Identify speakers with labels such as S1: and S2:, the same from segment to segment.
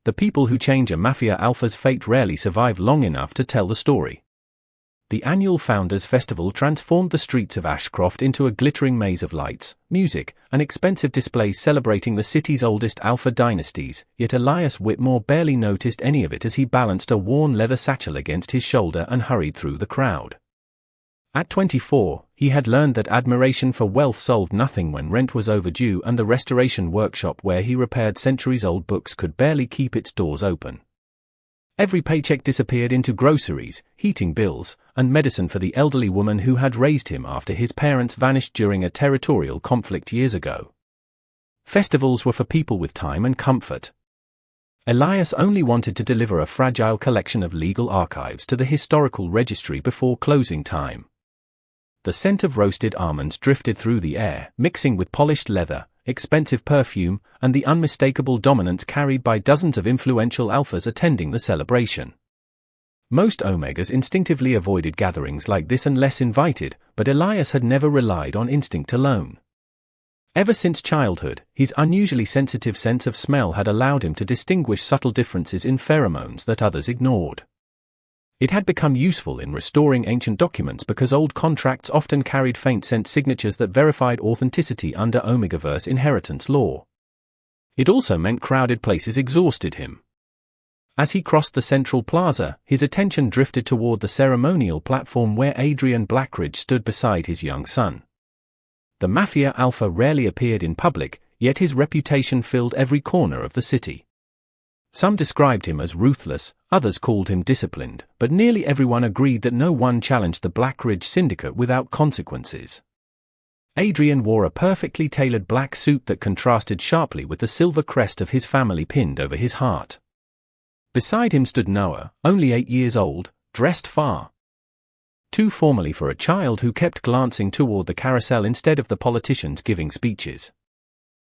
S1: The people who change a Mafia alpha's fate rarely survive long enough to tell the story. The annual Founders Festival transformed the streets of Ashcroft into a glittering maze of lights, music, and expensive displays celebrating the city's oldest alpha dynasties, yet Elias Whitmore barely noticed any of it as he balanced a worn leather satchel against his shoulder and hurried through the crowd. At 24, he had learned that admiration for wealth solved nothing when rent was overdue and the restoration workshop where he repaired centuries-old books could barely keep its doors open. Every paycheck disappeared into groceries, heating bills, and medicine for the elderly woman who had raised him after his parents vanished during a territorial conflict years ago. Festivals were for people with time and comfort. Elias only wanted to deliver a fragile collection of legal archives to the historical registry before closing time. The scent of roasted almonds drifted through the air, mixing with polished leather, expensive perfume, and the unmistakable dominance carried by dozens of influential alphas attending the celebration. Most Omegas instinctively avoided gatherings like this unless invited, but Elias had never relied on instinct alone. Ever since childhood, his unusually sensitive sense of smell had allowed him to distinguish subtle differences in pheromones that others ignored. It had become useful in restoring ancient documents because old contracts often carried faint scent signatures that verified authenticity under Omegaverse inheritance law. It also meant crowded places exhausted him. As he crossed the central plaza, his attention drifted toward the ceremonial platform where Adrian Blackridge stood beside his young son. The Mafia alpha rarely appeared in public, yet his reputation filled every corner of the city. Some described him as ruthless, others called him disciplined, but nearly everyone agreed that no one challenged the Blackridge syndicate without consequences. Adrian wore a perfectly tailored black suit that contrasted sharply with the silver crest of his family pinned over his heart. Beside him stood Noah, only 8 years old, dressed far too formally for a child who kept glancing toward the carousel instead of the politicians giving speeches.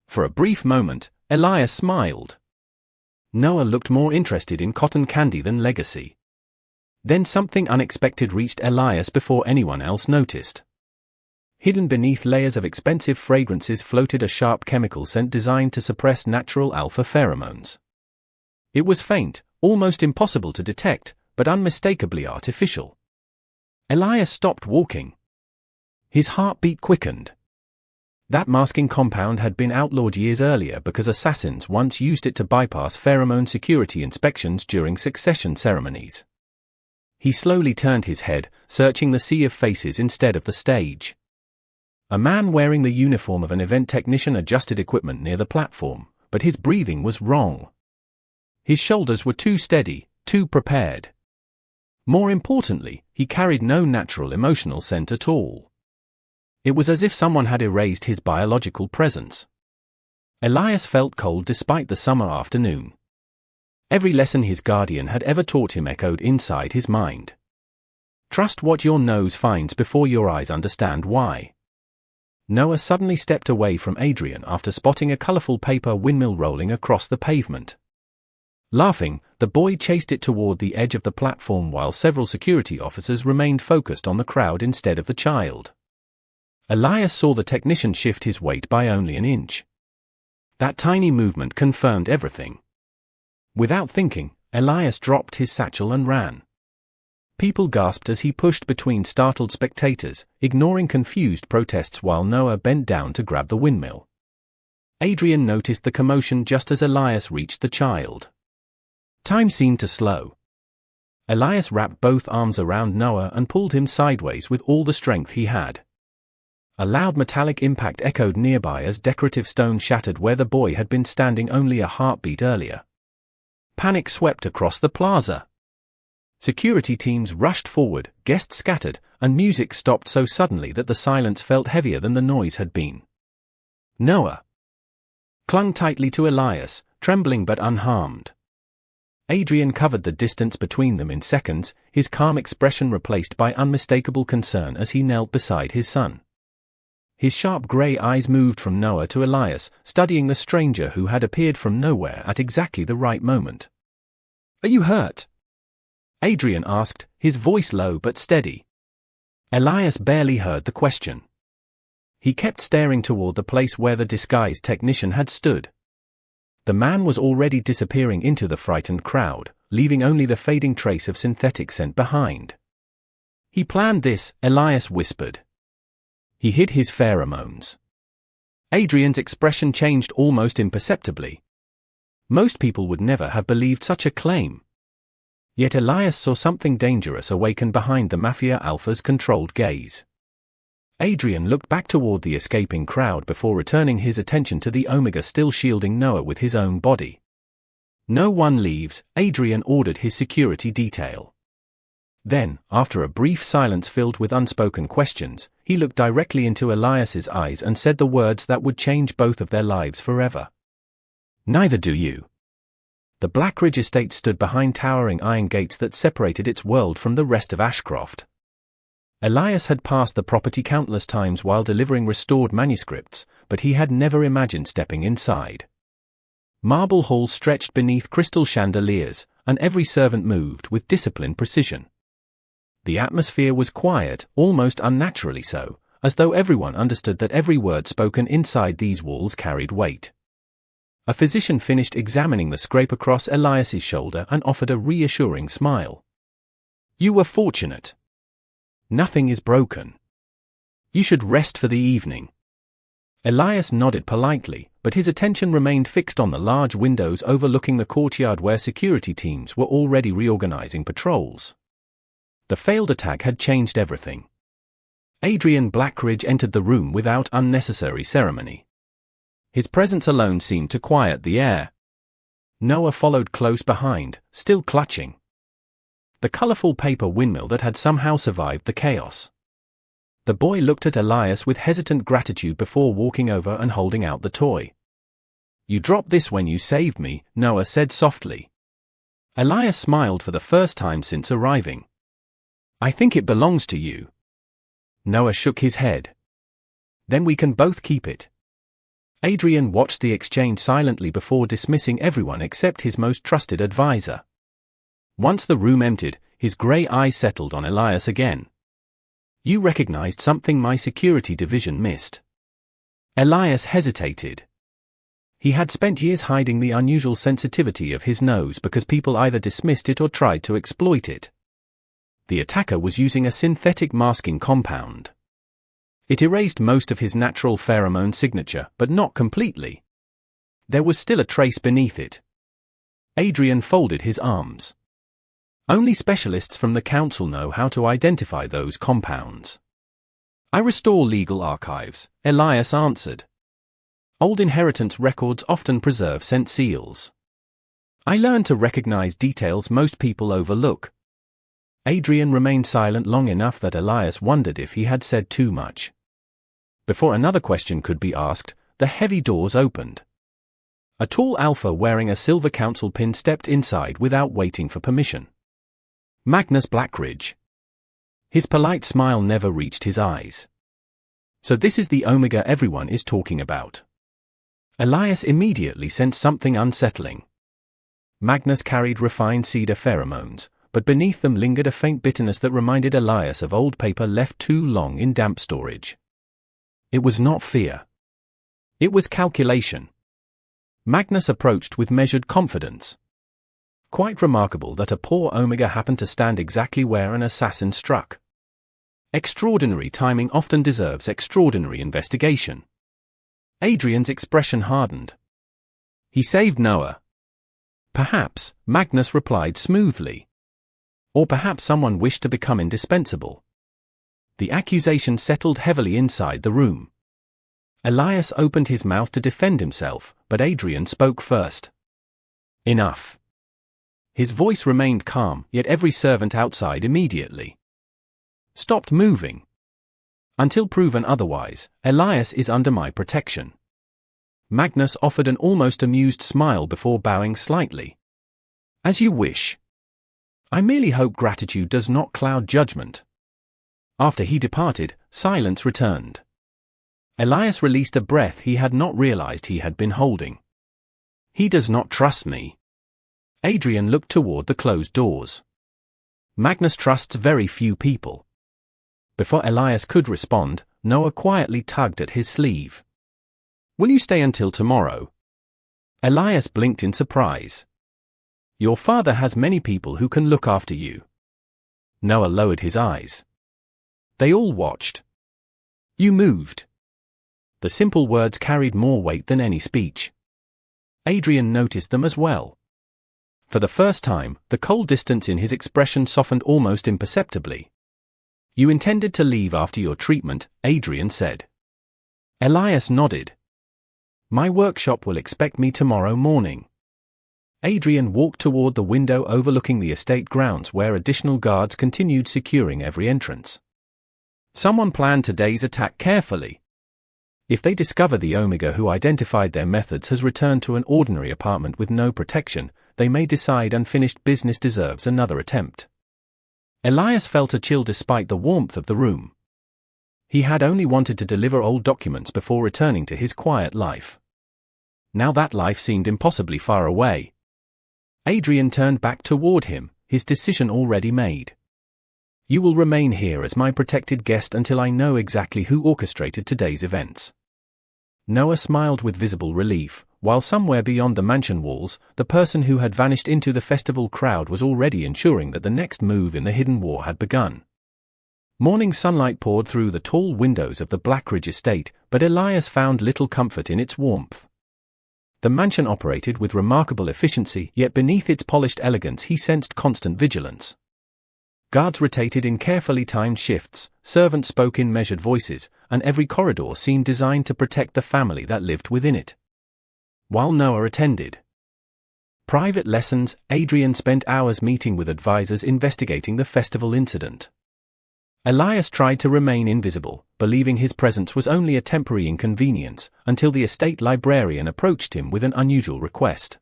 S1: For a brief moment, Elias smiled. Noah looked more interested in cotton candy than legacy. Then something unexpected reached Elias before anyone else noticed. Hidden beneath layers of expensive fragrances floated a sharp chemical scent designed to suppress natural alpha pheromones. It was faint, almost impossible to detect, but unmistakably artificial. Elias stopped walking. His heartbeat quickened. That masking compound had been outlawed years earlier because assassins once used it to bypass pheromone security inspections during succession ceremonies. He slowly turned his head, searching the sea of faces instead of the stage. A man wearing the uniform of an event technician adjusted equipment near the platform, but his breathing was wrong. His shoulders were too steady, too prepared. More importantly, he carried no natural emotional scent at all. It was as if someone had erased his biological presence. Elias felt cold despite the summer afternoon. Every lesson his guardian had ever taught him echoed inside his mind. Trust what your nose finds before your eyes understand why. Noah suddenly stepped away from Adrian after spotting a colorful paper windmill rolling across the pavement. Laughing, the boy chased it toward the edge of the platform while several security officers remained focused on the crowd instead of the child. Elias saw the technician shift his weight by only an inch. That tiny movement confirmed everything. Without thinking, Elias dropped his satchel and ran. People gasped as he pushed between startled spectators, ignoring confused protests while Noah bent down to grab the windmill. Adrian noticed the commotion just as Elias reached the child. Time seemed to slow. Elias wrapped both arms around Noah and pulled him sideways with all the strength he had. A loud metallic impact echoed nearby as decorative stone shattered where the boy had been standing only a heartbeat earlier. Panic swept across the plaza. Security teams rushed forward, guests scattered, and music stopped so suddenly that the silence felt heavier than the noise had been. Noah clung tightly to Elias, trembling but unharmed. Adrian covered the distance between them in seconds, his calm expression replaced by unmistakable concern as he knelt beside his son. His sharp grey eyes moved from Noah to Elias, studying the stranger who had appeared from nowhere at exactly the right moment. "Are you hurt?" Adrian asked, his voice low but steady. Elias barely heard the question. He kept staring toward the place where the disguised technician had stood. The man was already disappearing into the frightened crowd, leaving only the fading trace of synthetic scent behind. He planned this, Elias whispered. He hid his pheromones. Adrian's expression changed almost imperceptibly. Most people would never have believed such a claim. Yet Elias saw something dangerous awaken behind the Mafia Alpha's controlled gaze. Adrian looked back toward the escaping crowd before returning his attention to the Omega still shielding Noah with his own body. No one leaves, Adrian ordered his security detail. Then, after a brief silence filled with unspoken questions, he looked directly into Elias's eyes and said the words that would change both of their lives forever. Neither do you. The Blackridge estate stood behind towering iron gates that separated its world from the rest of Ashcroft. Elias had passed the property countless times while delivering restored manuscripts, but he had never imagined stepping inside. Marble halls stretched beneath crystal chandeliers, and every servant moved with disciplined precision. The atmosphere was quiet, almost unnaturally so, as though everyone understood that every word spoken inside these walls carried weight. A physician finished examining the scrape across Elias's shoulder and offered a reassuring smile. You were fortunate. Nothing is broken. You should rest for the evening. Elias nodded politely, but his attention remained fixed on the large windows overlooking the courtyard where security teams were already reorganizing patrols. The failed attack had changed everything. Adrian Blackridge entered the room without unnecessary ceremony. His presence alone seemed to quiet the air. Noah followed close behind, still clutching the colorful paper windmill that had somehow survived the chaos. The boy looked at Elias with hesitant gratitude before walking over and holding out the toy. You dropped this when you saved me, Noah said softly. Elias smiled for the first time since arriving. I think it belongs to you. Noah shook his head. Then we can both keep it. Adrian watched the exchange silently before dismissing everyone except his most trusted advisor. Once the room emptied, his grey eyes settled on Elias again. You recognized something my security division missed. Elias hesitated. He had spent years hiding the unusual sensitivity of his nose because people either dismissed it or tried to exploit it. The attacker was using a synthetic masking compound. It erased most of his natural pheromone signature, but not completely. There was still a trace beneath it. Adrian folded his arms. Only specialists from the council know how to identify those compounds. I restore legal archives, Elias answered. Old inheritance records often preserve scent seals. I learned to recognize details most people overlook. Adrian remained silent long enough that Elias wondered if he had said too much. Before another question could be asked, the heavy doors opened. A tall alpha wearing a silver council pin stepped inside without waiting for permission. Magnus Blackridge. His polite smile never reached his eyes. So this is the Omega everyone is talking about. Elias immediately sensed something unsettling. Magnus carried refined cedar pheromones, but beneath them lingered a faint bitterness that reminded Elias of old paper left too long in damp storage. It was not fear. It was calculation. Magnus approached with measured confidence. Quite remarkable that a poor Omega happened to stand exactly where an assassin struck. Extraordinary timing often deserves extraordinary investigation. Adrian's expression hardened. He saved Noah. Perhaps, Magnus replied smoothly. Or perhaps someone wished to become indispensable. The accusation settled heavily inside the room. Elias opened his mouth to defend himself, but Adrian spoke first. Enough. His voice remained calm, yet every servant outside immediately stopped moving. Until proven otherwise, Elias is under my protection. Magnus offered an almost amused smile before bowing slightly. As you wish. I merely hope gratitude does not cloud judgment. After he departed, silence returned. Elias released a breath he had not realized he had been holding. He does not trust me. Adrian looked toward the closed doors. Magnus trusts very few people. Before Elias could respond, Noah quietly tugged at his sleeve. Will you stay until tomorrow? Elias blinked in surprise. Your father has many people who can look after you. Noah lowered his eyes. They all watched. You moved. The simple words carried more weight than any speech. Adrian noticed them as well. For the first time, the cold distance in his expression softened almost imperceptibly. You intended to leave after your treatment, Adrian said. Elias nodded. My workshop will expect me tomorrow morning. Adrian walked toward the window overlooking the estate grounds where additional guards continued securing every entrance. Someone planned today's attack carefully. If they discover the Omega who identified their methods has returned to an ordinary apartment with no protection, they may decide unfinished business deserves another attempt. Elias felt a chill despite the warmth of the room. He had only wanted to deliver old documents before returning to his quiet life. Now that life seemed impossibly far away. Adrian turned back toward him, his decision already made. You will remain here as my protected guest until I know exactly who orchestrated today's events. Noah smiled with visible relief, while somewhere beyond the mansion walls, the person who had vanished into the festival crowd was already ensuring that the next move in the hidden war had begun. Morning sunlight poured through the tall windows of the Blackridge estate, but Elias found little comfort in its warmth. The mansion operated with remarkable efficiency, yet beneath its polished elegance he sensed constant vigilance. Guards rotated in carefully timed shifts, servants spoke in measured voices, and every corridor seemed designed to protect the family that lived within it. While Noah attended private lessons, Adrian spent hours meeting with advisors investigating the festival incident. Elias tried to remain invisible, believing his presence was only a temporary inconvenience, until the estate librarian approached him with an unusual request.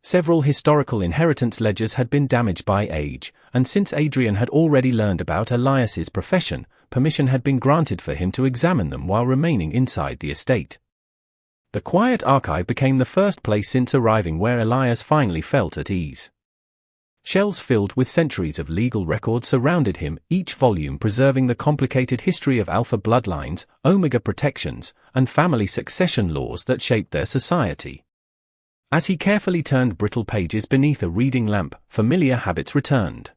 S1: Several historical inheritance ledgers had been damaged by age, and since Adrian had already learned about Elias's profession, permission had been granted for him to examine them while remaining inside the estate. The quiet archive became the first place since arriving where Elias finally felt at ease. Shelves filled with centuries of legal records surrounded him, each volume preserving the complicated history of alpha bloodlines, omega protections, and family succession laws that shaped their society. As he carefully turned brittle pages beneath a reading lamp, familiar habits returned.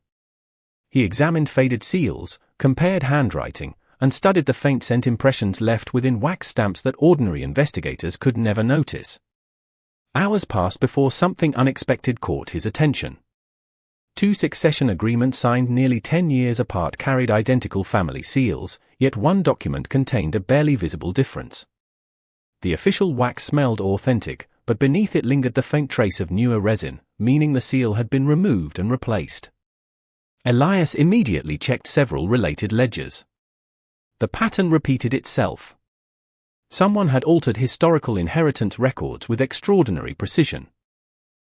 S1: He examined faded seals, compared handwriting, and studied the faint scent impressions left within wax stamps that ordinary investigators could never notice. Hours passed before something unexpected caught his attention. 2 succession agreements signed nearly 10 years apart carried identical family seals, yet one document contained a barely visible difference. The official wax smelled authentic, but beneath it lingered the faint trace of newer resin, meaning the seal had been removed and replaced. Elias immediately checked several related ledgers. The pattern repeated itself. Someone had altered historical inheritance records with extraordinary precision.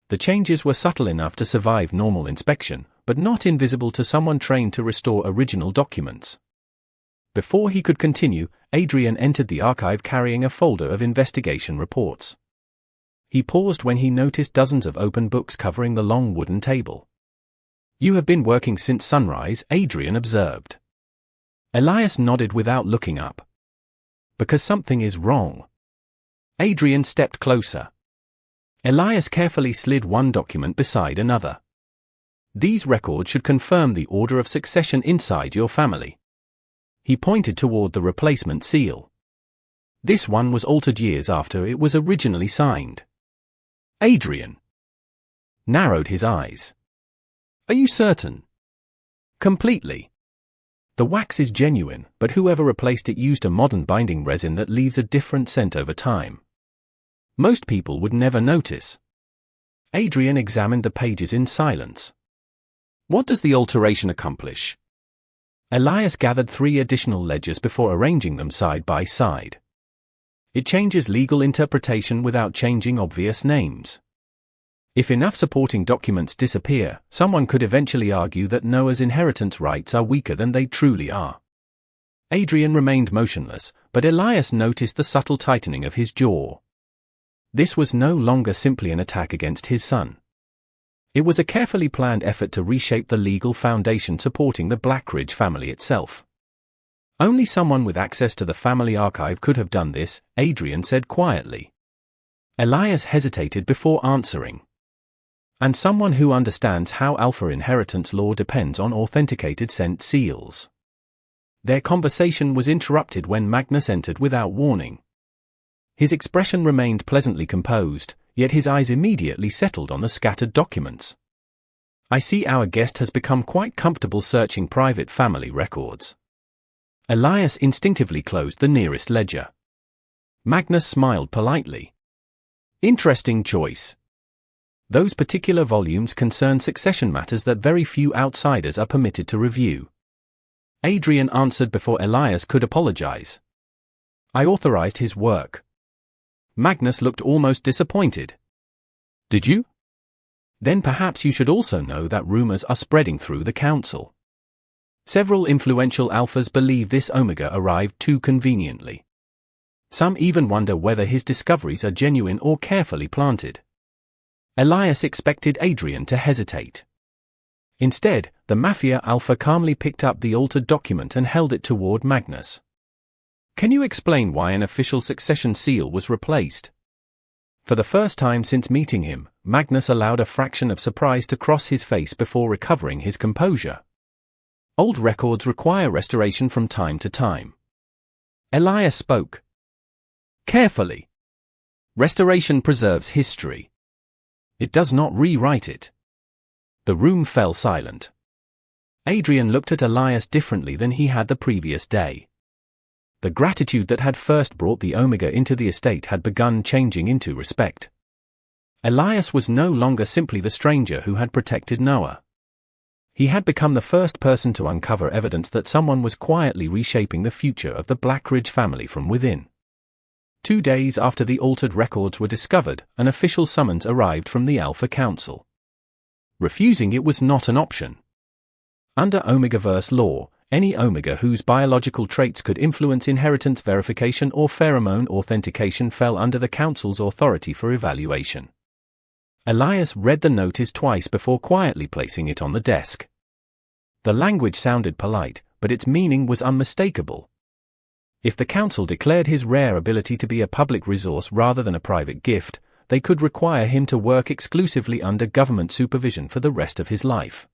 S1: The changes were subtle enough to survive normal inspection, but not invisible to someone trained to restore original documents. Before he could continue, Adrian entered the archive carrying a folder of investigation reports. He paused when he noticed dozens of open books covering the long wooden table. You have been working since sunrise, Adrian observed. Elias nodded without looking up. Because something is wrong. Adrian stepped closer. Elias carefully slid one document beside another. These records should confirm the order of succession inside your family. He pointed toward the replacement seal. This one was altered years after it was originally signed. Adrian narrowed his eyes. Are you certain? Completely. The wax is genuine, but whoever replaced it used a modern binding resin that leaves a different scent over time. Most people would never notice. Adrian examined the pages in silence. What does the alteration accomplish? Elias gathered 3 additional ledgers before arranging them side by side. It changes legal interpretation without changing obvious names. If enough supporting documents disappear, someone could eventually argue that Noah's inheritance rights are weaker than they truly are. Adrian remained motionless, but Elias noticed the subtle tightening of his jaw. This was no longer simply an attack against his son. It was a carefully planned effort to reshape the legal foundation supporting the Blackridge family itself. Only someone with access to the family archive could have done this, Adrian said quietly. Elias hesitated before answering. And someone who understands how alpha inheritance law depends on authenticated scent seals. Their conversation was interrupted when Magnus entered without warning. His expression remained pleasantly composed, yet his eyes immediately settled on the scattered documents. I see our guest has become quite comfortable searching private family records. Elias instinctively closed the nearest ledger. Magnus smiled politely. Interesting choice. Those particular volumes concern succession matters that very few outsiders are permitted to review. Adrian answered before Elias could apologize. I authorized his work. Magnus looked almost disappointed. Did you? Then perhaps you should also know that rumors are spreading through the council. Several influential alphas believe this Omega arrived too conveniently. Some even wonder whether his discoveries are genuine or carefully planted. Elias expected Adrian to hesitate. Instead, the Mafia alpha calmly picked up the altered document and held it toward Magnus. Can you explain why an official succession seal was replaced? For the first time since meeting him, Magnus allowed a fraction of surprise to cross his face before recovering his composure. Old records require restoration from time to time. Elias spoke. Carefully. Restoration preserves history. It does not rewrite it. The room fell silent. Adrian looked at Elias differently than he had the previous day. The gratitude that had first brought the Omega into the estate had begun changing into respect. Elias was no longer simply the stranger who had protected Noah. He had become the first person to uncover evidence that someone was quietly reshaping the future of the Blackridge family from within. 2 days after the altered records were discovered, an official summons arrived from the Alpha Council. Refusing it was not an option. Under Omegaverse law, any Omega whose biological traits could influence inheritance verification or pheromone authentication fell under the Council's authority for evaluation. Elias read the notice twice before quietly placing it on the desk. The language sounded polite, but its meaning was unmistakable. If the Council declared his rare ability to be a public resource rather than a private gift, they could require him to work exclusively under government supervision for the rest of his life.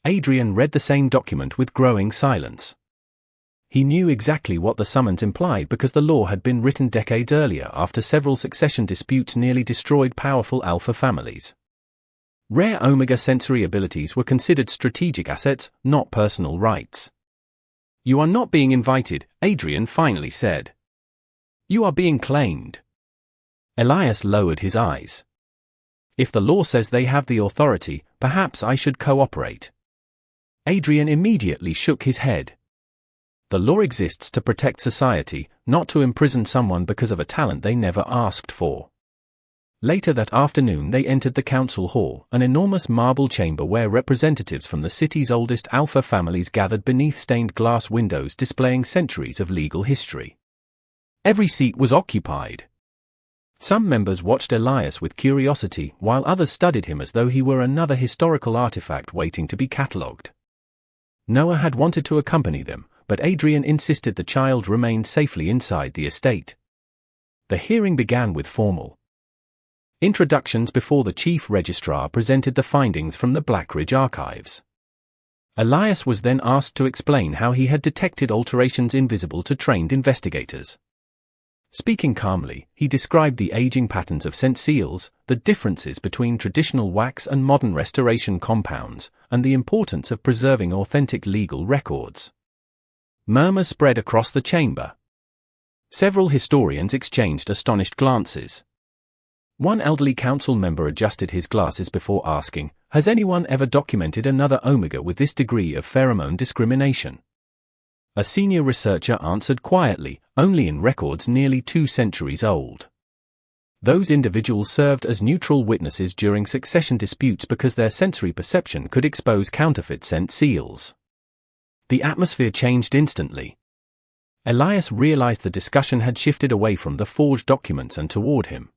S1: Adrian read the same document with growing silence. He knew exactly what the summons implied because the law had been written decades earlier after several succession disputes nearly destroyed powerful alpha families. Rare Omega sensory abilities were considered strategic assets, not personal rights. You are not being invited, Adrian finally said. You are being claimed. Elias lowered his eyes. If the law says they have the authority, perhaps I should cooperate. Adrian immediately shook his head. The law exists to protect society, not to imprison someone because of a talent they never asked for. Later that afternoon they entered the council hall, an enormous marble chamber where representatives from the city's oldest alpha families gathered beneath stained glass windows displaying centuries of legal history. Every seat was occupied. Some members watched Elias with curiosity, while others studied him as though he were another historical artifact waiting to be catalogued. Noah had wanted to accompany them, but Adrian insisted the child remained safely inside the estate. The hearing began with formal introductions before the chief registrar presented the findings from the Blackridge archives. Elias was then asked to explain how he had detected alterations invisible to trained investigators. Speaking calmly, he described the aging patterns of scent seals, the differences between traditional wax and modern restoration compounds, and the importance of preserving authentic legal records. Murmurs spread across the chamber. Several historians exchanged astonished glances. One elderly council member adjusted his glasses before asking, "Has anyone ever documented another Omega with this degree of pheromone discrimination?" A senior researcher answered quietly, "Only in records nearly 2 centuries old." Those individuals served as neutral witnesses during succession disputes because their sensory perception could expose counterfeit scent seals. The atmosphere changed instantly. Elias realized the discussion had shifted away from the forged documents and toward him.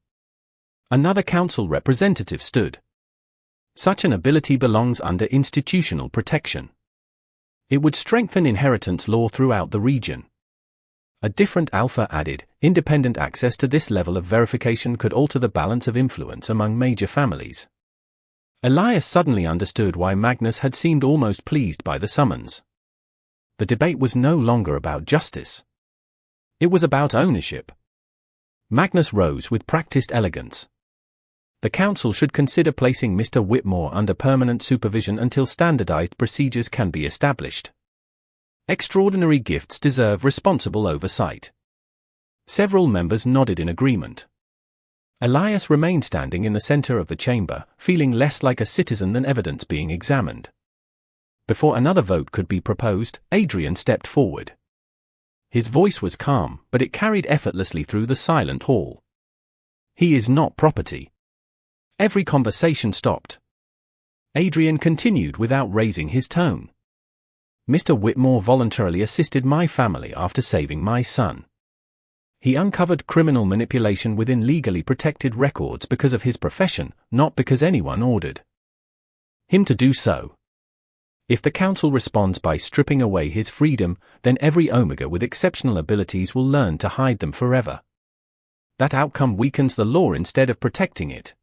S1: Another council representative stood. Such an ability belongs under institutional protection. It would strengthen inheritance law throughout the region. A different alpha added, independent access to this level of verification could alter the balance of influence among major families. Elias suddenly understood why Magnus had seemed almost pleased by the summons. The debate was no longer about justice. It was about ownership. Magnus rose with practiced elegance. The council should consider placing Mr. Whitmore under permanent supervision until standardized procedures can be established. Extraordinary gifts deserve responsible oversight. Several members nodded in agreement. Elias remained standing in the center of the chamber, feeling less like a citizen than evidence being examined. Before another vote could be proposed, Adrian stepped forward. His voice was calm, but it carried effortlessly through the silent hall. He is not property. Every conversation stopped. Adrian continued without raising his tone. Mr. Whitmore voluntarily assisted my family after saving my son. He uncovered criminal manipulation within legally protected records because of his profession, not because anyone ordered him to do so. If the council responds by stripping away his freedom, then every Omega with exceptional abilities will learn to hide them forever. That outcome weakens the law instead of protecting it.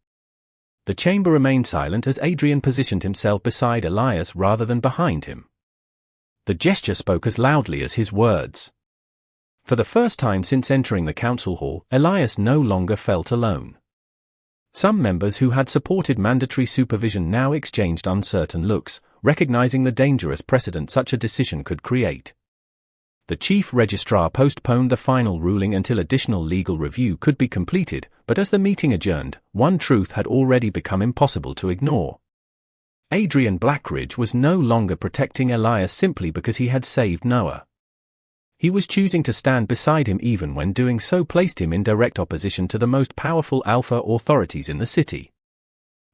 S1: The chamber remained silent as Adrian positioned himself beside Elias rather than behind him. The gesture spoke as loudly as his words. For the first time since entering the council hall, Elias no longer felt alone. Some members who had supported mandatory supervision now exchanged uncertain looks, recognizing the dangerous precedent such a decision could create. The chief registrar postponed the final ruling until additional legal review could be completed, but as the meeting adjourned, one truth had already become impossible to ignore. Adrian Blackridge was no longer protecting Elias simply because he had saved Noah. He was choosing to stand beside him even when doing so placed him in direct opposition to the most powerful alpha authorities in the city.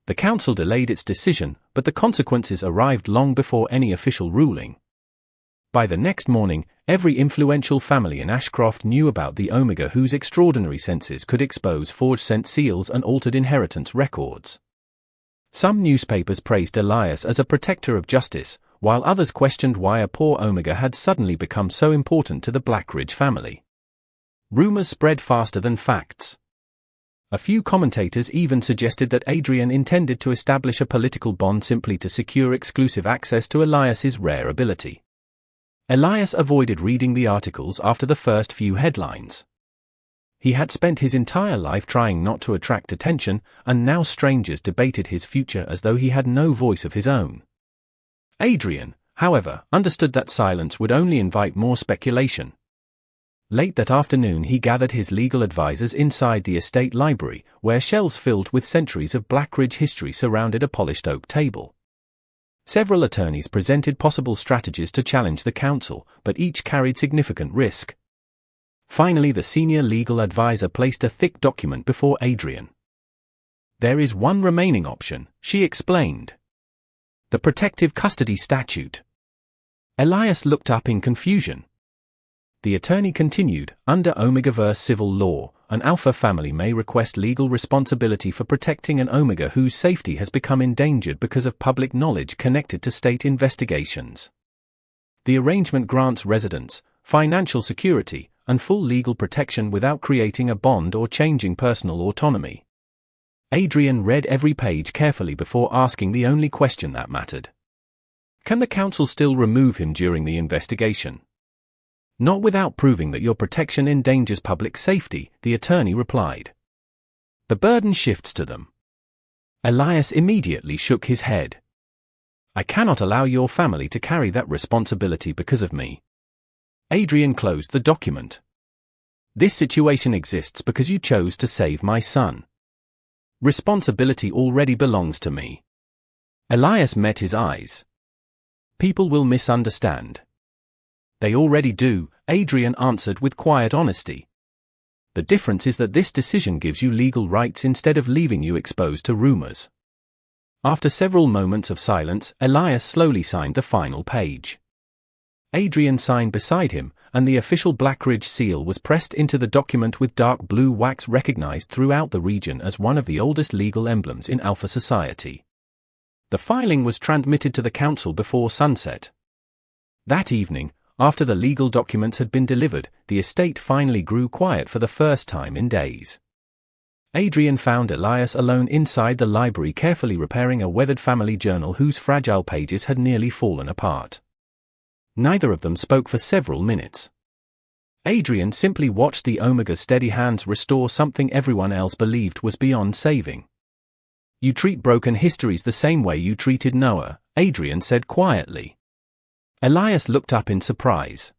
S1: The council delayed its decision, but the consequences arrived long before any official ruling. By the next morning, every influential family in Ashcroft knew about the Omega whose extraordinary senses could expose forged scent seals and altered inheritance records. Some newspapers praised Elias as a protector of justice, while others questioned why a poor Omega had suddenly become so important to the Blackridge family. Rumors spread faster than facts. A few commentators even suggested that Adrian intended to establish a political bond simply to secure exclusive access to Elias's rare ability. Elias avoided reading the articles after the first few headlines. He had spent his entire life trying not to attract attention, and now strangers debated his future as though he had no voice of his own. Adrian, however, understood that silence would only invite more speculation. Late that afternoon he gathered his legal advisors inside the estate library, where shelves filled with centuries of Blackridge history surrounded a polished oak table. Several attorneys presented possible strategies to challenge the council, but each carried significant risk. Finally, the senior legal advisor placed a thick document before Adrian. "There is one remaining option," she explained. "The protective custody statute." Elias looked up in confusion. The attorney continued, "Under Omegaverse civil law, an alpha family may request legal responsibility for protecting an Omega whose safety has become endangered because of public knowledge connected to state investigations. The arrangement grants residents, financial security, and full legal protection without creating a bond or changing personal autonomy." Adrian read every page carefully before asking the only question that mattered. "Can the council still remove him during the investigation?" "Not without proving that your protection endangers public safety," the attorney replied. "The burden shifts to them." Elias immediately shook his head. "I cannot allow your family to carry that responsibility because of me." Adrian closed the document. "This situation exists because you chose to save my son. Responsibility already belongs to me." Elias met his eyes. "People will misunderstand." "They already do," Adrian answered with quiet honesty. "The difference is that this decision gives you legal rights instead of leaving you exposed to rumors." After several moments of silence, Elias slowly signed the final page. Adrian signed beside him, and the official Blackridge seal was pressed into the document with dark blue wax recognized throughout the region as one of the oldest legal emblems in Alpha Society. The filing was transmitted to the council before sunset. That evening, After the legal documents had been delivered, the estate finally grew quiet for the first time in days. Adrian found Elias alone inside the library, carefully repairing a weathered family journal whose fragile pages had nearly fallen apart. Neither of them spoke for several minutes. Adrian simply watched the Omega's steady hands restore something everyone else believed was beyond saving. "You treat broken histories the same way you treated Noah," Adrian said quietly. Elias looked up in surprise.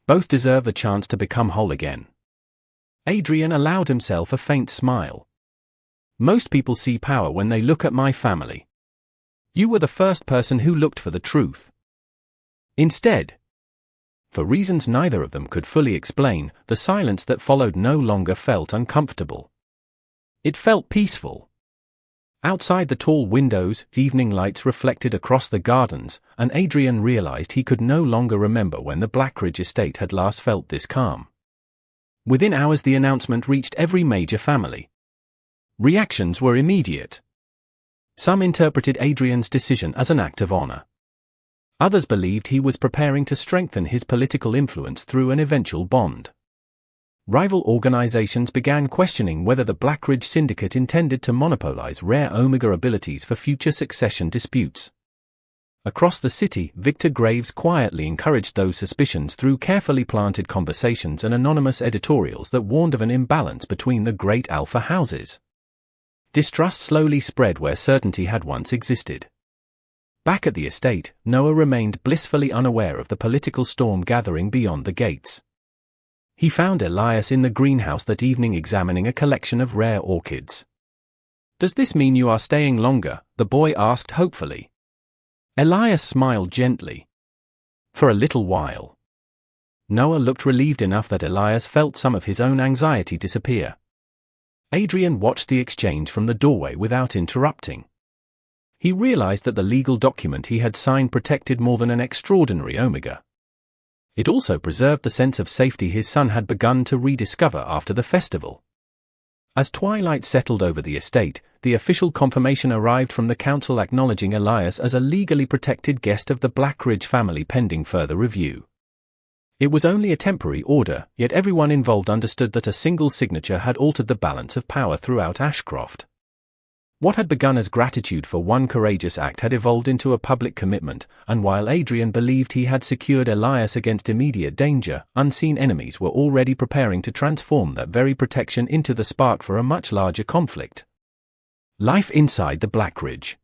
S1: "Both deserve a chance to become whole again." Adrian allowed himself a faint smile. "Most people see power when they look at my family. You were the first person who looked for the truth. Instead," for reasons neither of them could fully explain, the silence that followed no longer felt uncomfortable. It felt peaceful. Outside the tall windows, evening lights reflected across the gardens, and Adrian realized he could no longer remember when the Blackridge estate had last felt this calm. Within hours the announcement reached every major family. Reactions were immediate. Some interpreted Adrian's decision as an act of honor. Others believed he was preparing to strengthen his political influence through an eventual bond. Rival organizations began questioning whether the Blackridge syndicate intended to monopolize rare Omega abilities for future succession disputes. Across the city, Victor Graves quietly encouraged those suspicions through carefully planted conversations and anonymous editorials that warned of an imbalance between the great alpha houses. Distrust slowly spread where certainty had once existed. Back at the estate, Noah remained blissfully unaware of the political storm gathering beyond the gates. He found Elias in the greenhouse that evening examining a collection of rare orchids. "Does this mean you are staying longer?" the boy asked hopefully. Elias smiled gently. "For a little while." Noah looked relieved enough that Elias felt some of his own anxiety disappear. Adrian watched the exchange from the doorway without interrupting. He realized that the legal document he had signed protected more than an extraordinary Omega. It also preserved the sense of safety his son had begun to rediscover after the festival. As twilight settled over the estate, the official confirmation arrived from the council acknowledging Elias as a legally protected guest of the Blackridge family pending further review. It was only a temporary order, yet everyone involved understood that a single signature had altered the balance of power throughout Ashcroft. What had begun as gratitude for one courageous act had evolved into a public commitment, and while Adrian believed he had secured Elias against immediate danger, unseen enemies were already preparing to transform that very protection into the spark for a much larger conflict. Life inside the Blackridge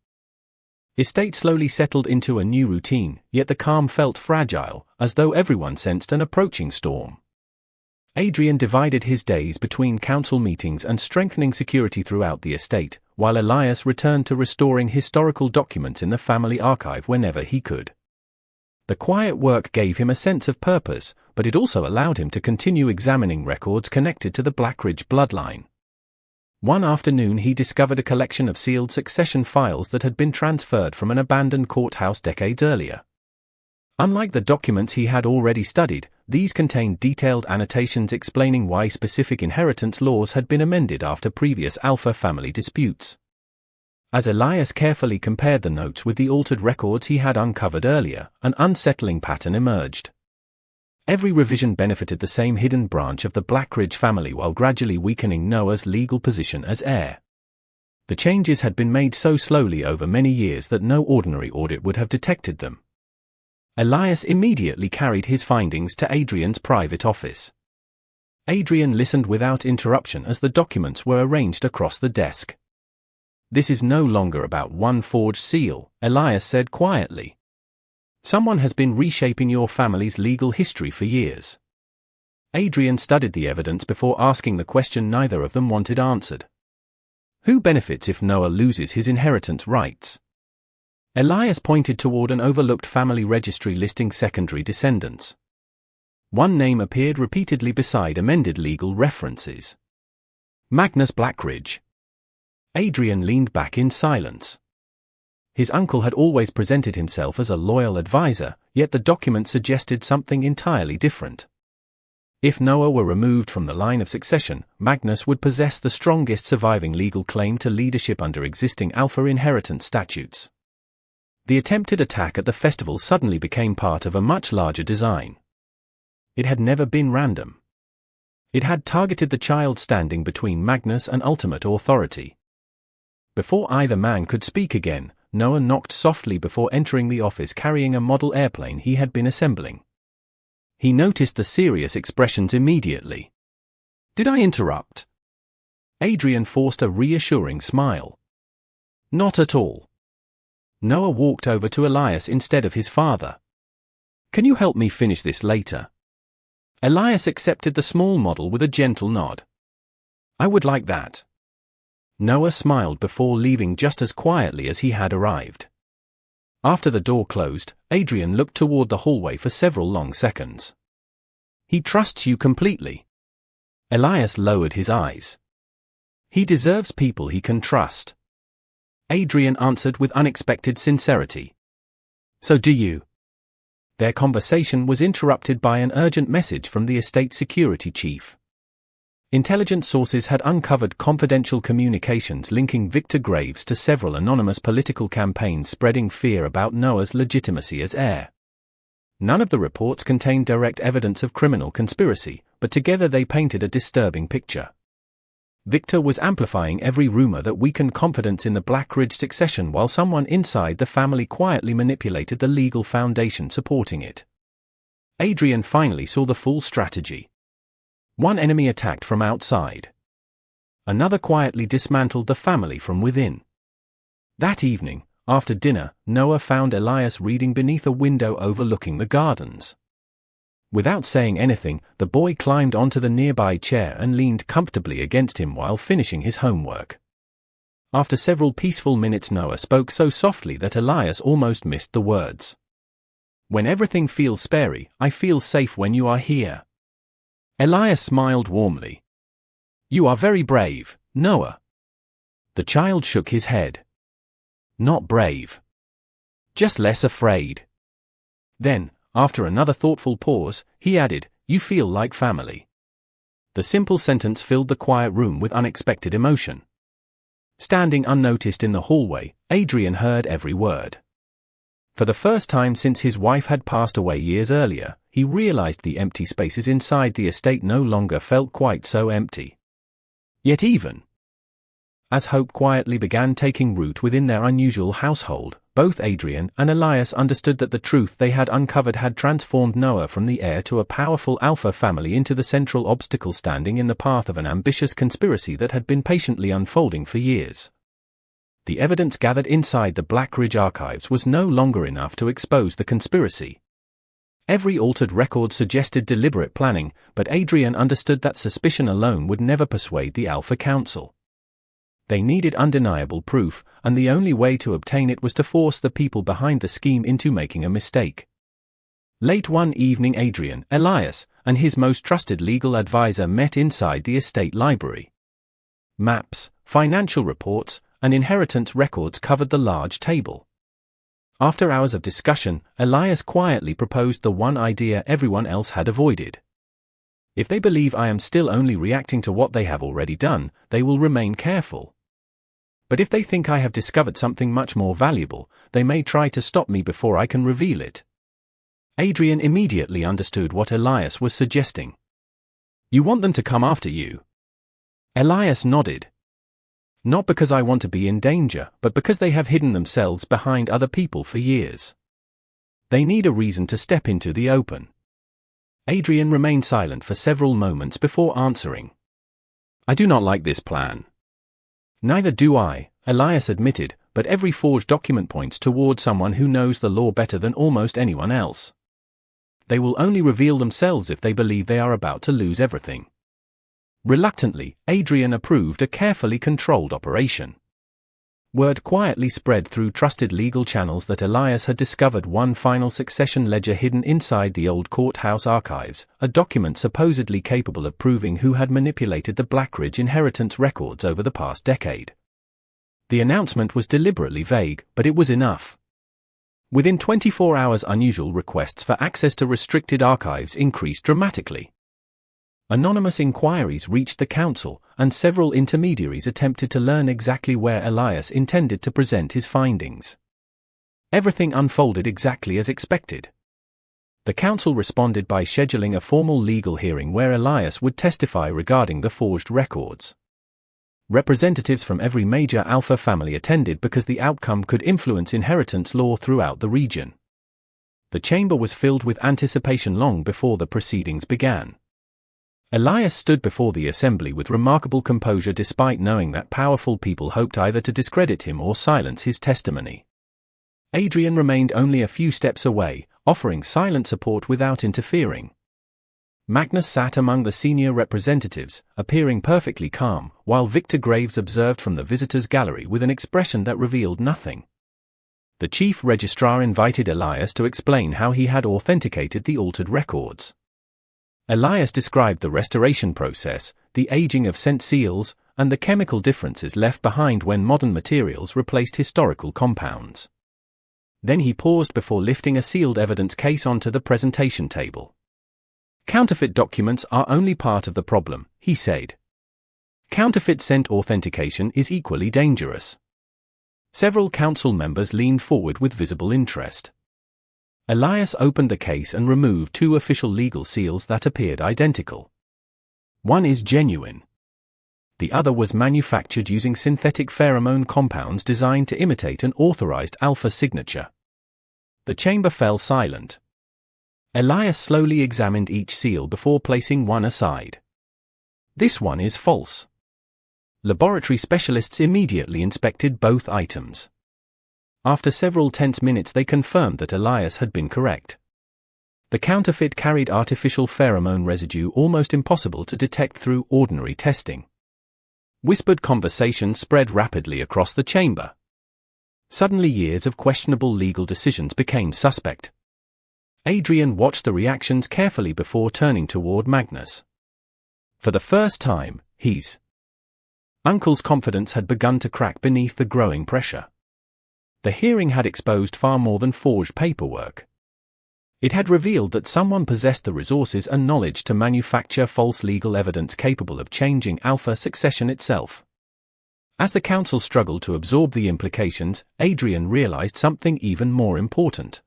S1: estate slowly settled into a new routine, yet the calm felt fragile, as though everyone sensed an approaching storm. Adrian divided his days between council meetings and strengthening security throughout the estate, while Elias returned to restoring historical documents in the family archive whenever he could. The quiet work gave him a sense of purpose, but it also allowed him to continue examining records connected to the Blackridge bloodline. One afternoon he discovered a collection of sealed succession files that had been transferred from an abandoned courthouse decades earlier. Unlike the documents he had already studied, these contained detailed annotations explaining why specific inheritance laws had been amended after previous alpha family disputes. As Elias carefully compared the notes with the altered records he had uncovered earlier, an unsettling pattern emerged. Every revision benefited the same hidden branch of the Blackridge family while gradually weakening Noah's legal position as heir. The changes had been made so slowly over many years that no ordinary audit would have detected them. Elias immediately carried his findings to Adrian's private office. Adrian listened without interruption as the documents were arranged across the desk. "This is no longer about one forged seal," Elias said quietly. "Someone has been reshaping your family's legal history for years." Adrian studied the evidence before asking the question neither of them wanted answered. Who benefits if Noah loses his inheritance rights? Elias pointed toward an overlooked family registry listing secondary descendants. One name appeared repeatedly beside amended legal references. Magnus Blackridge. Adrian leaned back in silence. His uncle had always presented himself as a loyal advisor, yet the document suggested something entirely different. If Noah were removed from the line of succession, Magnus would possess the strongest surviving legal claim to leadership under existing alpha inheritance statutes. The attempted attack at the festival suddenly became part of a much larger design. It had never been random. It had targeted the child standing between Magnus and ultimate authority. Before either man could speak again, Noah knocked softly before entering the office carrying a model airplane he had been assembling. He noticed the serious expressions immediately. "Did I interrupt?" Adrian forced a reassuring smile. "Not at all." Noah walked over to Elias instead of his father. "Can you help me finish this later?" Elias accepted the small model with a gentle nod. "I would like that." Noah smiled before leaving just as quietly as he had arrived. After the door closed, Adrian looked toward the hallway for several long seconds. "He trusts you completely." Elias lowered his eyes. "He deserves people he can trust." Adrian answered with unexpected sincerity. "So do you." Their conversation was interrupted by an urgent message from the estate security chief. Intelligence sources had uncovered confidential communications linking Victor Graves to several anonymous political campaigns spreading fear about Noah's legitimacy as heir. None of the reports contained direct evidence of criminal conspiracy, but together they painted a disturbing picture. Victor was amplifying every rumor that weakened confidence in the Blackridge succession while someone inside the family quietly manipulated the legal foundation supporting it. Adrian finally saw the full strategy. One enemy attacked from outside. Another quietly dismantled the family from within. That evening, after dinner, Noah found Elias reading beneath a window overlooking the gardens. Without saying anything, the boy climbed onto the nearby chair and leaned comfortably against him while finishing his homework. After several peaceful minutes, Noah spoke so softly that Elias almost missed the words. "When everything feels scary, I feel safe when you are here." Elias smiled warmly. "You are very brave, Noah." The child shook his head. "Not brave. Just less afraid." Then, after another thoughtful pause, he added, "You feel like family." The simple sentence filled the quiet room with unexpected emotion. Standing unnoticed in the hallway, Adrian heard every word. For the first time since his wife had passed away years earlier, he realized the empty spaces inside the estate no longer felt quite so empty. Yet even as hope quietly began taking root within their unusual household, both Adrian and Elias understood that the truth they had uncovered had transformed Noah from the heir to a powerful alpha family into the central obstacle standing in the path of an ambitious conspiracy that had been patiently unfolding for years. The evidence gathered inside the Blackridge archives was no longer enough to expose the conspiracy. Every altered record suggested deliberate planning, but Adrian understood that suspicion alone would never persuade the Alpha Council. They needed undeniable proof, and the only way to obtain it was to force the people behind the scheme into making a mistake. Late one evening, Adrian, Elias, and his most trusted legal advisor met inside the estate library. Maps, financial reports, and inheritance records covered the large table. After hours of discussion, Elias quietly proposed the one idea everyone else had avoided. "If they believe I am still only reacting to what they have already done, they will remain careful. But if they think I have discovered something much more valuable, they may try to stop me before I can reveal it." Adrian immediately understood what Elias was suggesting. "You want them to come after you?" Elias nodded. "Not because I want to be in danger, but because they have hidden themselves behind other people for years. They need a reason to step into the open." Adrian remained silent for several moments before answering. "I do not like this plan." "Neither do I," Elias admitted, "but every forged document points toward someone who knows the law better than almost anyone else. They will only reveal themselves if they believe they are about to lose everything." Reluctantly, Adrian approved a carefully controlled operation. Word quietly spread through trusted legal channels that Elias had discovered one final succession ledger hidden inside the old courthouse archives, a document supposedly capable of proving who had manipulated the Blackridge inheritance records over the past decade. The announcement was deliberately vague, but it was enough. Within 24 hours, unusual requests for access to restricted archives increased dramatically. Anonymous inquiries reached the council, and several intermediaries attempted to learn exactly where Elias intended to present his findings. Everything unfolded exactly as expected. The council responded by scheduling a formal legal hearing where Elias would testify regarding the forged records. Representatives from every major Alpha family attended because the outcome could influence inheritance law throughout the region. The chamber was filled with anticipation long before the proceedings began. Elias stood before the assembly with remarkable composure despite knowing that powerful people hoped either to discredit him or silence his testimony. Adrian remained only a few steps away, offering silent support without interfering. Magnus sat among the senior representatives, appearing perfectly calm, while Victor Graves observed from the visitors' gallery with an expression that revealed nothing. The chief registrar invited Elias to explain how he had authenticated the altered records. Elias described the restoration process, the aging of scent seals, and the chemical differences left behind when modern materials replaced historical compounds. Then he paused before lifting a sealed evidence case onto the presentation table. "Counterfeit documents are only part of the problem," he said. "Counterfeit scent authentication is equally dangerous." Several council members leaned forward with visible interest. Elias opened the case and removed two official legal seals that appeared identical. One is genuine. The other was manufactured using synthetic pheromone compounds designed to imitate an authorized alpha signature. The chamber fell silent. Elias slowly examined each seal before placing one aside. "This one is false." Laboratory specialists immediately inspected both items. After several tense minutes they confirmed that Elias had been correct. The counterfeit carried artificial pheromone residue almost impossible to detect through ordinary testing. Whispered conversations spread rapidly across the chamber. Suddenly years of questionable legal decisions became suspect. Adrian watched the reactions carefully before turning toward Magnus. For the first time, his uncle's confidence had begun to crack beneath the growing pressure. The hearing had exposed far more than forged paperwork. It had revealed that someone possessed the resources and knowledge to manufacture false legal evidence capable of changing Alpha succession itself. As the council struggled to absorb the implications, Adrian realized something even more important.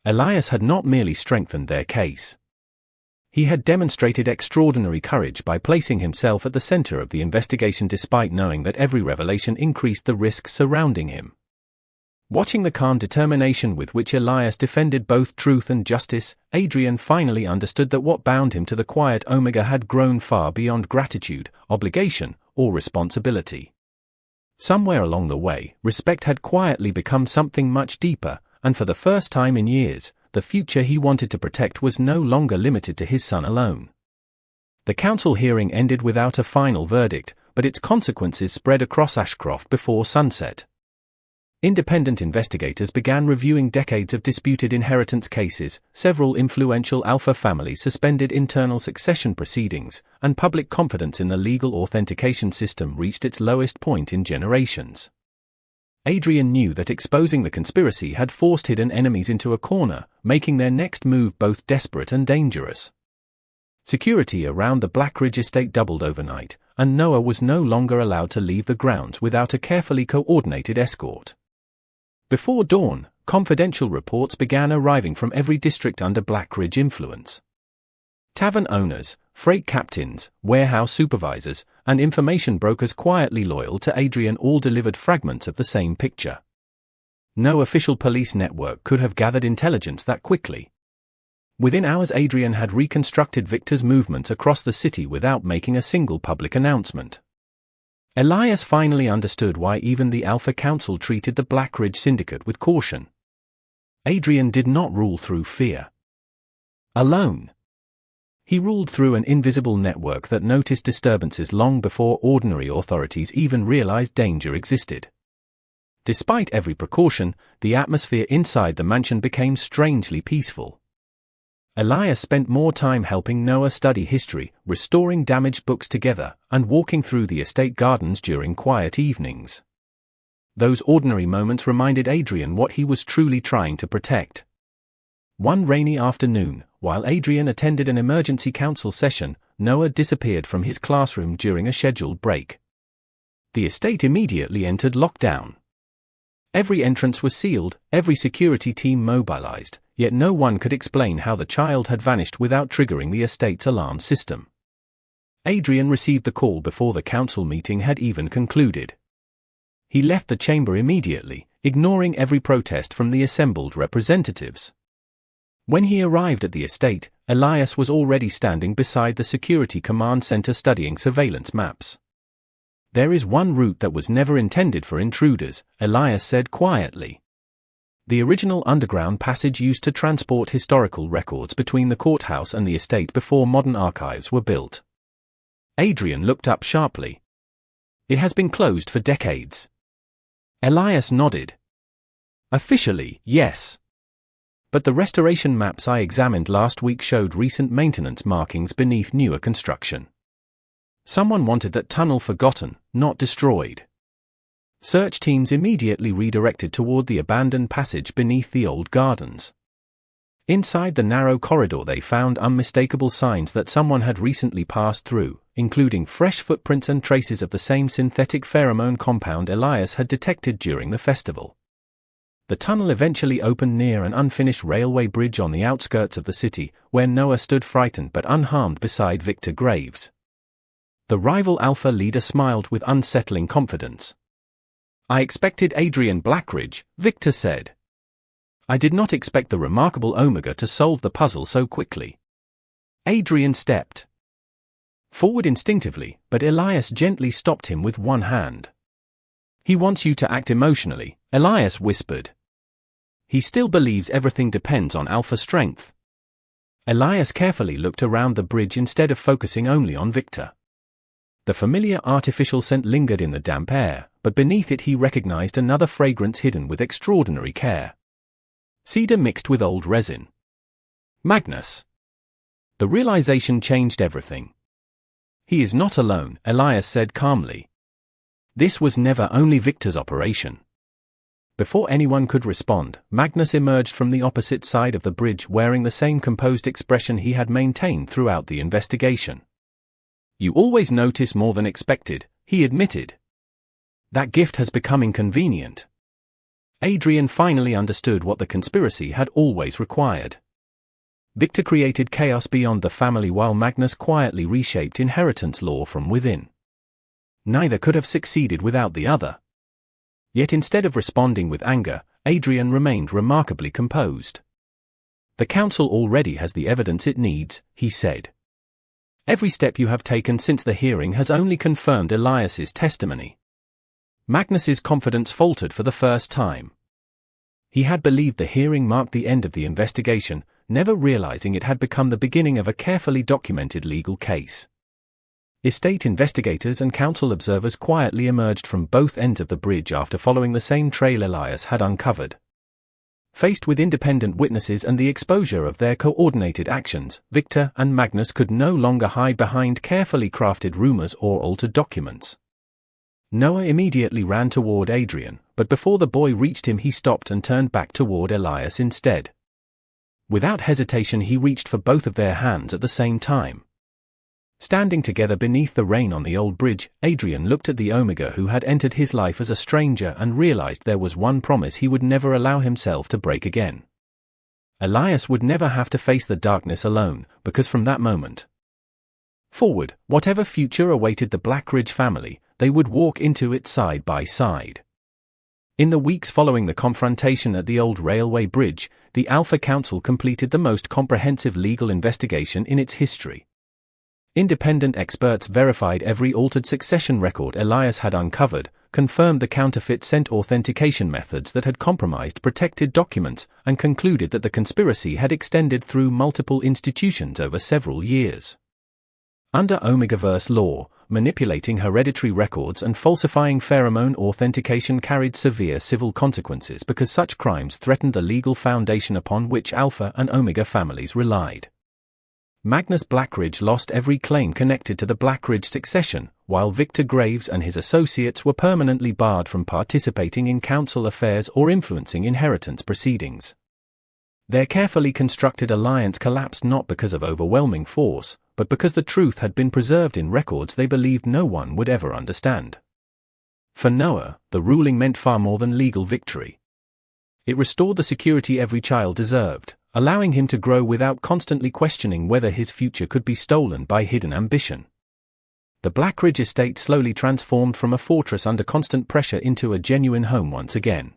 S1: Elias had not merely strengthened their case. He had demonstrated extraordinary courage by placing himself at the center of the investigation despite knowing that every revelation increased the risks surrounding him. Watching the calm determination with which Elias defended both truth and justice, Adrian finally understood that what bound him to the quiet Omega had grown far beyond gratitude, obligation, or responsibility. Somewhere along the way, respect had quietly become something much deeper, and for the first time in years, the future he wanted to protect was no longer limited to his son alone. The council hearing ended without a final verdict, but its consequences spread across Ashcroft before sunset. Independent investigators began reviewing decades of disputed inheritance cases, several influential Alpha families suspended internal succession proceedings, and public confidence in the legal authentication system reached its lowest point in generations. Adrian knew that exposing the conspiracy had forced hidden enemies into a corner, making their next move both desperate and dangerous. Security around the Blackridge estate doubled overnight, and Noah was no longer allowed to leave the grounds without a carefully coordinated escort. Before dawn, confidential reports began arriving from every district under Blackridge influence. Tavern owners, freight captains, warehouse supervisors, and information brokers quietly loyal to Adrian all delivered fragments of the same picture. No official police network could have gathered intelligence that quickly. Within hours Adrian had reconstructed Victor's movements across the city without making a single public announcement. Elias finally understood why even the Alpha Council treated the Blackridge Syndicate with caution. Adrian did not rule through fear alone. He ruled through an invisible network that noticed disturbances long before ordinary authorities even realized danger existed. Despite every precaution, the atmosphere inside the mansion became strangely peaceful. Elias spent more time helping Noah study history, restoring damaged books together, and walking through the estate gardens during quiet evenings. Those ordinary moments reminded Adrian what he was truly trying to protect. One rainy afternoon, while Adrian attended an emergency council session, Noah disappeared from his classroom during a scheduled break. The estate immediately entered lockdown. Every entrance was sealed, every security team mobilized, yet no one could explain how the child had vanished without triggering the estate's alarm system. Adrian received the call before the council meeting had even concluded. He left the chamber immediately, ignoring every protest from the assembled representatives. When he arrived at the estate, Elias was already standing beside the security command center studying surveillance maps. "There is one route that was never intended for intruders," Elias said quietly. "The original underground passage used to transport historical records between the courthouse and the estate before modern archives were built." Adrian looked up sharply. "It has been closed for decades." Elias nodded. "Officially, yes. But the restoration maps I examined last week showed recent maintenance markings beneath newer construction. Someone wanted that tunnel forgotten, not destroyed." Search teams immediately redirected toward the abandoned passage beneath the old gardens. Inside the narrow corridor they found unmistakable signs that someone had recently passed through, including fresh footprints and traces of the same synthetic pheromone compound Elias had detected during the festival. The tunnel eventually opened near an unfinished railway bridge on the outskirts of the city, where Noah stood frightened but unharmed beside Victor Graves. The rival Alpha leader smiled with unsettling confidence. "I expected Adrian Blackridge," Victor said. "I did not expect the remarkable Omega to solve the puzzle so quickly." Adrian stepped forward instinctively, but Elias gently stopped him with one hand. "He wants you to act emotionally," Elias whispered. "He still believes everything depends on Alpha strength." Elias carefully looked around the bridge instead of focusing only on Victor. The familiar artificial scent lingered in the damp air, but beneath it he recognized another fragrance hidden with extraordinary care. Cedar mixed with old resin. Magnus. The realization changed everything. "He is not alone," Elias said calmly. "This was never only Victor's operation." Before anyone could respond, Magnus emerged from the opposite side of the bridge wearing the same composed expression he had maintained throughout the investigation. "You always notice more than expected," he admitted. "That gift has become inconvenient." Adrian finally understood what the conspiracy had always required. Victor created chaos beyond the family while Magnus quietly reshaped inheritance law from within. Neither could have succeeded without the other. Yet instead of responding with anger, Adrian remained remarkably composed. "The council already has the evidence it needs," he said. "Every step you have taken since the hearing has only confirmed Elias's testimony." Magnus's confidence faltered for the first time. He had believed the hearing marked the end of the investigation, never realizing it had become the beginning of a carefully documented legal case. Estate investigators and council observers quietly emerged from both ends of the bridge after following the same trail Elias had uncovered. Faced with independent witnesses and the exposure of their coordinated actions, Victor and Magnus could no longer hide behind carefully crafted rumors or altered documents. Noah immediately ran toward Adrian, but before the boy reached him he stopped and turned back toward Elias instead. Without hesitation he reached for both of their hands at the same time. Standing together beneath the rain on the old bridge, Adrian looked at the Omega who had entered his life as a stranger and realized there was one promise he would never allow himself to break again. Elias would never have to face the darkness alone, because from that moment forward, whatever future awaited the Blackridge family, they would walk into it side by side. In the weeks following the confrontation at the old railway bridge, the Alpha Council completed the most comprehensive legal investigation in its history. Independent experts verified every altered succession record Elias had uncovered, confirmed the counterfeit scent authentication methods that had compromised protected documents, and concluded that the conspiracy had extended through multiple institutions over several years. Under Omegaverse law, manipulating hereditary records and falsifying pheromone authentication carried severe civil consequences because such crimes threatened the legal foundation upon which Alpha and Omega families relied. Magnus Blackridge lost every claim connected to the Blackridge succession, while Victor Graves and his associates were permanently barred from participating in council affairs or influencing inheritance proceedings. Their carefully constructed alliance collapsed not because of overwhelming force, but because the truth had been preserved in records they believed no one would ever understand. For Noah, the ruling meant far more than legal victory. It restored the security every child deserved, allowing him to grow without constantly questioning whether his future could be stolen by hidden ambition. The Black Ridge estate slowly transformed from a fortress under constant pressure into a genuine home once again.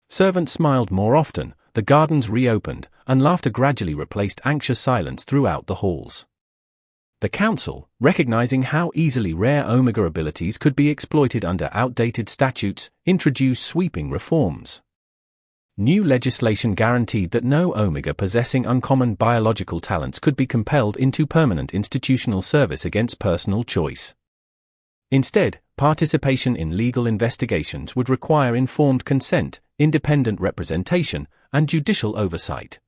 S1: Servants smiled more often, the gardens reopened, and laughter gradually replaced anxious silence throughout the halls. The council, recognizing how easily rare Omega abilities could be exploited under outdated statutes, introduced sweeping reforms. New legislation guaranteed that no Omega possessing uncommon biological talents could be compelled into permanent institutional service against personal choice. Instead, participation in legal investigations would require informed consent, independent representation, and judicial oversight.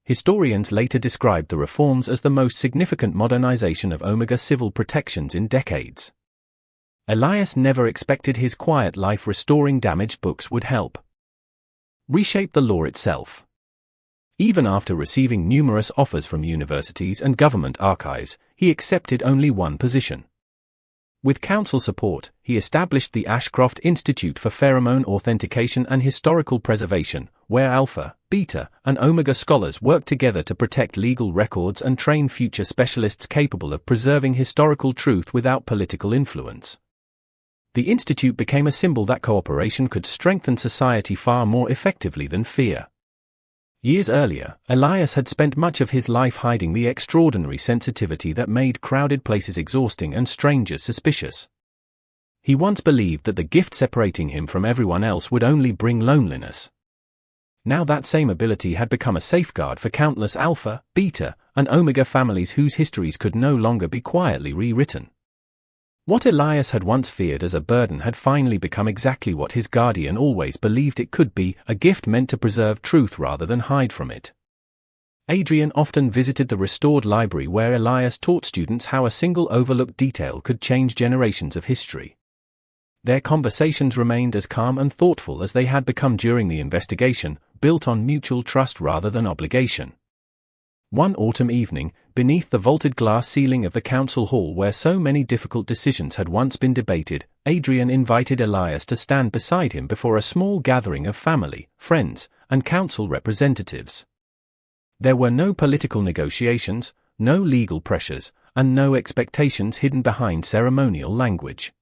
S1: Historians later described the reforms as the most significant modernization of Omega civil protections in decades. Elias never expected his quiet life restoring damaged books would help reshape the law itself. Even after receiving numerous offers from universities and government archives, he accepted only one position. With council support, he established the Ashcroft Institute for Pheromone Authentication and Historical Preservation, where Alpha, Beta, and Omega scholars work together to protect legal records and train future specialists capable of preserving historical truth without political influence. The institute became a symbol that cooperation could strengthen society far more effectively than fear. Years earlier, Elias had spent much of his life hiding the extraordinary sensitivity that made crowded places exhausting and strangers suspicious. He once believed that the gift separating him from everyone else would only bring loneliness. Now that same ability had become a safeguard for countless Alpha, Beta, and Omega families whose histories could no longer be quietly rewritten. What Elias had once feared as a burden had finally become exactly what his guardian always believed it could be, a gift meant to preserve truth rather than hide from it. Adrian often visited the restored library where Elias taught students how a single overlooked detail could change generations of history. Their conversations remained as calm and thoughtful as they had become during the investigation, built on mutual trust rather than obligation. One autumn evening, beneath the vaulted glass ceiling of the council hall where so many difficult decisions had once been debated, Adrian invited Elias to stand beside him before a small gathering of family, friends, and council representatives. There were no political negotiations, no legal pressures, and no expectations hidden behind ceremonial language.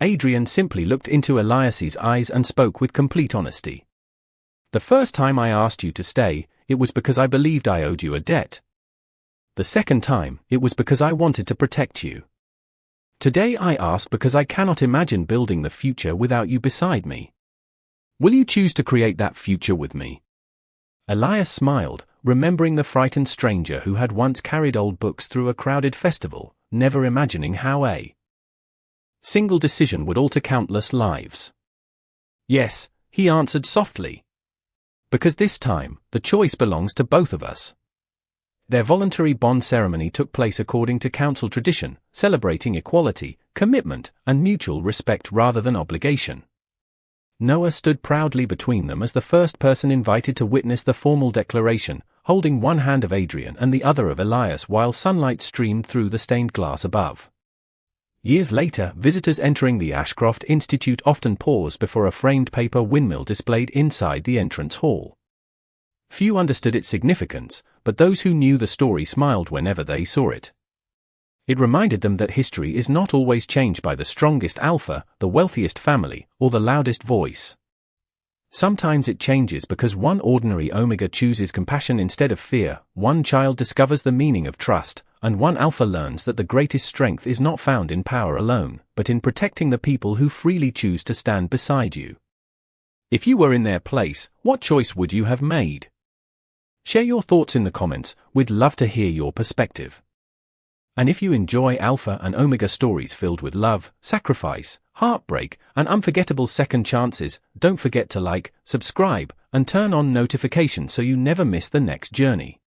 S1: Adrian simply looked into Elias's eyes and spoke with complete honesty. "The first time I asked you to stay, it was because I believed I owed you a debt. The second time, it was because I wanted to protect you. Today I ask because I cannot imagine building the future without you beside me. Will you choose to create that future with me?" Elias smiled, remembering the frightened stranger who had once carried old books through a crowded festival, never imagining how a single decision would alter countless lives. "Yes," he answered softly. "Because this time, the choice belongs to both of us." Their voluntary bond ceremony took place according to council tradition, celebrating equality, commitment, and mutual respect rather than obligation. Noah stood proudly between them as the first person invited to witness the formal declaration, holding one hand of Adrian and the other of Elias while sunlight streamed through the stained glass above. Years later, visitors entering the Ashcroft Institute often paused before a framed paper windmill displayed inside the entrance hall. Few understood its significance, but those who knew the story smiled whenever they saw it. It reminded them that history is not always changed by the strongest alpha, the wealthiest family, or the loudest voice. Sometimes it changes because one ordinary Omega chooses compassion instead of fear, one child discovers the meaning of trust, and one alpha learns that the greatest strength is not found in power alone, but in protecting the people who freely choose to stand beside you. If you were in their place, what choice would you have made? Share your thoughts in the comments, we'd love to hear your perspective. And if you enjoy Alpha and Omega stories filled with love, sacrifice, heartbreak, and unforgettable second chances, don't forget to like, subscribe, and turn on notifications so you never miss the next journey.